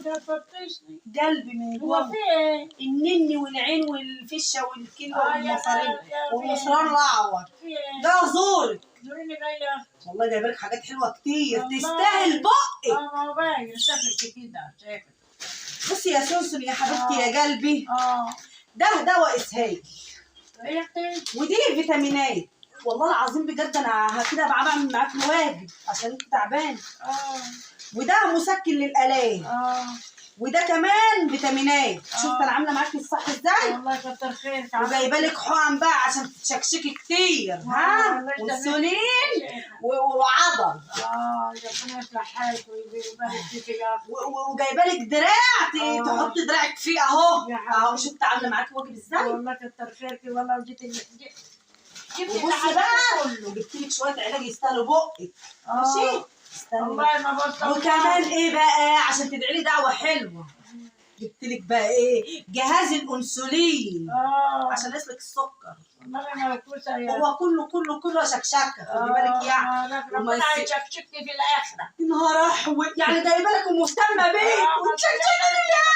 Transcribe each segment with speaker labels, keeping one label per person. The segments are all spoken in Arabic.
Speaker 1: انت هتفطسني
Speaker 2: قلبي من
Speaker 1: هو
Speaker 2: جوه.
Speaker 1: في ايه؟
Speaker 2: النني والعين والفشه والكلمه والمصارين
Speaker 1: يا
Speaker 2: والمصران الاعور.
Speaker 1: في ايه؟
Speaker 2: ده زورك.
Speaker 1: زوريني جايه
Speaker 2: والله جايبه لك حاجات حلوه كتير
Speaker 1: والله.
Speaker 2: تستاهل بقك.
Speaker 1: ما هو باين شكلك كده شكلك.
Speaker 2: بصي يا سوسن يا حبيبتي يا قلبي، ده دواء اسهال
Speaker 1: يا اختي
Speaker 2: ودي فيتامينات. والله العظيم بجد انا كده بعمل معاك واجب عشان انت تعبان. وده مسكن للالام. وده كمان فيتامينات. شفت انا عامله معاكي الصح ازاي؟
Speaker 1: والله كتر خيرك.
Speaker 2: وجايبه لك حقن بقى عشان تتشكشكي كتير. ها وانسولين وعضل.
Speaker 1: ربنا يصلح حالك ويبارك فيك يا اخي.
Speaker 2: وجايبه لك دراع تحطي دراعك فيه اهو شفت عامله معاكي واجب ازاي؟
Speaker 1: والله كتر خيرك والله. وجيت
Speaker 2: وبصي بقى جبت لك شويه علاج يستاهلوا بقك. ماشي؟
Speaker 1: والله ما بطل.
Speaker 2: وكمان ايه بقى عشان تدعي لي دعوه حلوه، جبت لك بقى ايه جهاز الانسولين عشان يسلك السكر.
Speaker 1: والله انا مكوسه يا
Speaker 2: هو كله شكشكه خدي بالك يعني.
Speaker 1: ربنا هيشكشكني في الاخره.
Speaker 2: يا نهار احوج يعني جايبه لك ومهتمه بيك وتشكشكني ليه؟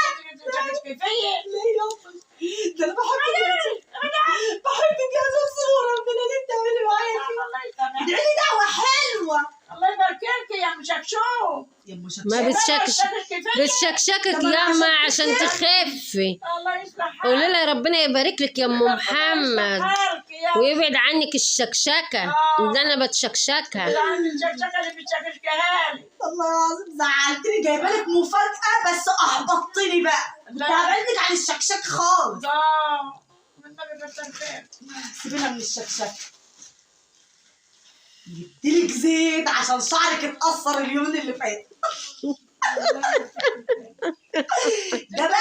Speaker 1: تشكشكي فيا
Speaker 2: ليه يابا؟ ده انا بحبك يا زوزو. ربنا ليه بتعملي معايا كده؟ ادعي لي دعوه حلوه.
Speaker 1: الله يبارك لك يا مشكشوك.
Speaker 2: يا ام
Speaker 3: ما بتشكشكك ياما عشان تخفي.
Speaker 1: الله يصلح حالك.
Speaker 3: قولي لها ربنا يبارك لك يا ام محمد ويبعد عنك الشكشكه اللي انا بتشكشكها.
Speaker 1: الشكشكه اللي بتشكشكها لي.
Speaker 2: والله العظيم زعلتني. جايبه لك مفاجاه بس احبطتني بقى. كنت هبعدك عن الشكشك خالص.
Speaker 1: والنبي كتر خير.
Speaker 2: سيبينا من الشكشك. جبتلك زيت عشان شعرك اتأثر اليومين اللي فاتوا. ده بقى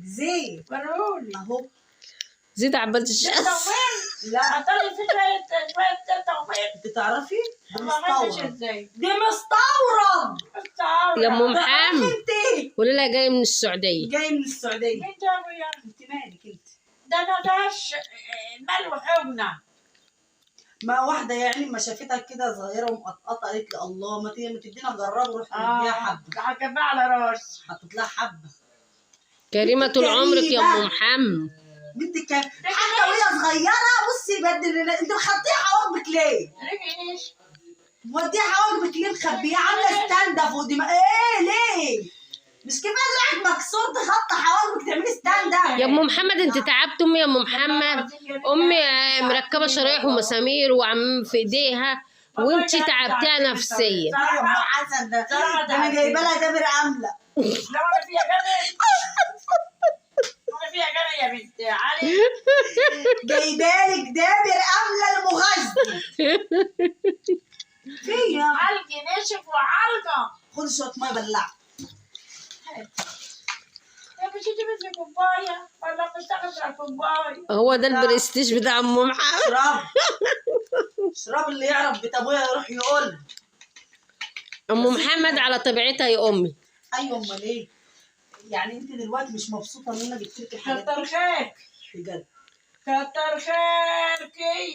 Speaker 2: زيت
Speaker 1: وروني
Speaker 2: اهو.
Speaker 3: زيت عبالة الشمس.
Speaker 2: لا
Speaker 1: عطاني في شوية تومين.
Speaker 2: انت تعرفي ده
Speaker 1: ما عملتش
Speaker 2: مستورد.
Speaker 1: ازاي.
Speaker 2: ده مستورد
Speaker 3: يا ام محمد
Speaker 2: انت
Speaker 3: قولي لها جاي من السعوديه.
Speaker 2: جاي من السعوديه.
Speaker 1: مين جابه يا اخي؟
Speaker 2: انت مالك انت؟
Speaker 1: ده انا داش ملوح عجنة.
Speaker 2: ما واحده يعني ما شافتها كده صغيره ومقطقطه قالت لي الله ما تدينا نجربه ورحت مديها حبه.
Speaker 1: هجيبها على راسي.
Speaker 2: حطيت لها حبه.
Speaker 3: كريمه طول عمرك يا ام محمد.
Speaker 2: بنتك حتى وهي صغيره بصي بدل انت مخطيه حواجبك ليه؟
Speaker 1: رجعيش
Speaker 2: موديها حواجبك ليه مخبيه عامله ستاند اب فوق دماغك ايه ليه؟ مش كفايه دراعك مكسور تخطي حواجبك تعملي ستاند اب.
Speaker 3: يا ام محمد انت تعبت امي يا ام محمد. امي مركبه شرايح ومسامير وعم في ايديها وانت تعبتيها نفسيا.
Speaker 2: يا ام حسن ده انا جايبه لها دابر عامله.
Speaker 1: لا ولا فيها جبل. ولا فيها جبل يا بنت علي.
Speaker 2: جايبالك دابر عامله المغذي. فيا
Speaker 1: علقي نشف وعلقه.
Speaker 2: خد شويه ميه بلعها.
Speaker 1: يا مش تجيب لي كوبايه ولا بشتغل على كوبايه.
Speaker 3: هو ده البرستيج بتاع ام محمد.
Speaker 2: اشرب اللي يعرف بيت ابويا يروح يقول.
Speaker 3: ام محمد على طبيعتها يا امي.
Speaker 2: ايوه امال ايه؟ يعني انت دلوقتي مش مبسوطه ان انا جبت لك الحاجات
Speaker 1: كتر خيرك.
Speaker 2: بجد؟
Speaker 1: كتر خيرك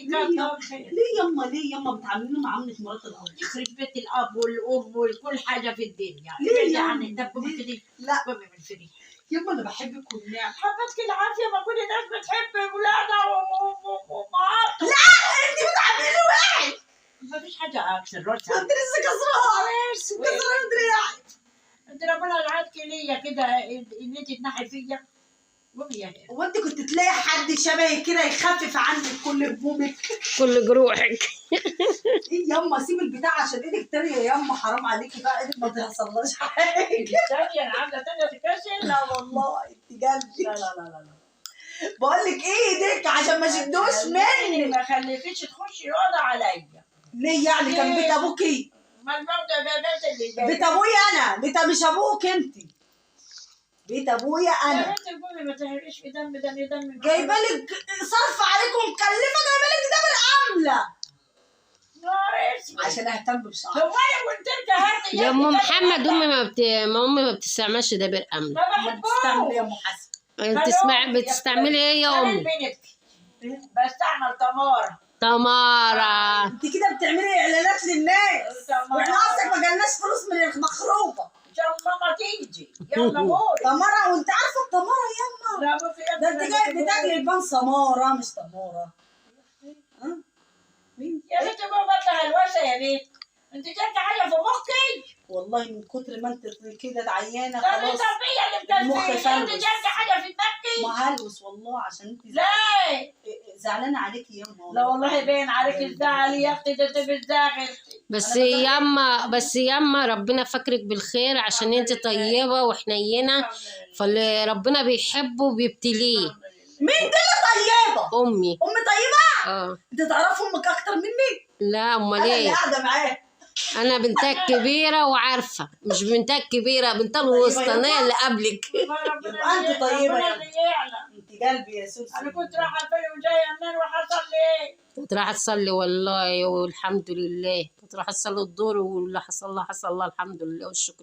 Speaker 1: كتر خيرك.
Speaker 2: ليه يما بتعامليني معامله مرات الاب؟
Speaker 1: يخرب بيت الاب والام وكل حاجه في الدنيا.
Speaker 2: ليه
Speaker 1: يعني طب كده؟
Speaker 2: لا
Speaker 1: قومي من فريق.
Speaker 2: يما انا بحبك والنعم.
Speaker 1: حبتك العافيه ما كل الناس بتحب ولادها وامهاتها.
Speaker 2: لا انت بتعامليني وحش.
Speaker 1: ما فيش حاجه اكثر راسها.
Speaker 2: انت لسه كسران دراعي.
Speaker 1: انت ربنا يعادك ليا كده ان انت تنحي فيا.
Speaker 2: هو انت كنت تلاقي حد شبهي كده يخفف عنك كل همومك
Speaker 3: كل جروحك.
Speaker 2: ايه يما سيب البتاع عشان ايدك تانية يا يما حرام عليكي بقى ايدك ما تحصلهاش حاجه.
Speaker 1: الثانيه انا عامله ثانيه تكسل.
Speaker 2: لا والله انت قلبي.
Speaker 1: لا
Speaker 2: بقول لك ايه ايدك عشان ما شدوش مني.
Speaker 1: ما خليكيش تخشي اوضه عليا.
Speaker 2: ليه يعني كان بيت ابوكي؟
Speaker 1: ما الموضوع ده بيت اللي
Speaker 2: بيت ابويا انا بيت مش ابوك انت. بيت ابويا انا.
Speaker 1: يا بنت الكل ما تهريش في دم
Speaker 2: جايبه لك صرف عليكم مكلفه جايبه لك دبر عامله.
Speaker 1: نار اسود
Speaker 2: عشان اهتم بشعري.
Speaker 1: هو انا قلت لك هاتي
Speaker 3: يا ام محمد امي ما بتستعملش دبر امن.
Speaker 1: ما
Speaker 2: بتستعمل يا ام حسن؟
Speaker 3: بتستعملي ايه يا امي؟
Speaker 1: بستعمل
Speaker 3: تمارة.
Speaker 2: انت كده بتعملي اعلانات للناس واحنا اصلا ما جالناش فلوس من المخروبه.
Speaker 1: عشان ماما تيجي. يلا قولي.
Speaker 2: تمارة، وانت عارفه التمارة يما.
Speaker 1: لا بصي يا
Speaker 2: ده انت جاي بتاكلي البان سمارة مش تمارة. ها؟ مين؟
Speaker 1: يا بنتي بابا انت هلوسه يا بنت. انت جايبه حاجه في مخي.
Speaker 2: والله من كتر ما انت كده عيانة
Speaker 1: طب انت
Speaker 2: خلاص.
Speaker 1: اللي
Speaker 2: المخ
Speaker 1: بتنسي. انت
Speaker 2: فلوس.
Speaker 1: جايبه حاجه في دماغي.
Speaker 2: ما هلوس والله عشان انت
Speaker 1: لا
Speaker 2: زعلانة عليكي يما.
Speaker 1: لا والله باين عليك الزعل يا اختي، ده انت بتزعل.
Speaker 3: بس ياما ربنا فاكرك بالخير عشان انت طيبة وحنينة، فاللي ربنا بيحبه وبيبتليه.
Speaker 2: مين دي اللي طيبة؟
Speaker 3: امي.
Speaker 2: أم طيبة؟
Speaker 3: اه.
Speaker 2: انت تعرف أمك أكتر مني؟
Speaker 3: لا امال
Speaker 2: أنا اللي
Speaker 3: ايه؟
Speaker 2: قاعدة معاها.
Speaker 3: انا بنتك كبيرة وعارفة، مش بنتك كبيرة، بنتك الوسطانية اللي قبلك.
Speaker 2: يبقى انت طيبة
Speaker 1: ربنا
Speaker 2: يا
Speaker 1: اللي يعلم.
Speaker 2: انت قلبي يا سوسي.
Speaker 1: انا كنت رايحه فين وجايه منين وحصل لي ايه؟
Speaker 3: كنت رايحة تصلي والله والحمد لله، كنت رايحة تصلي الظهر واللي حصل لها حصل لها الحمد لله والشكر.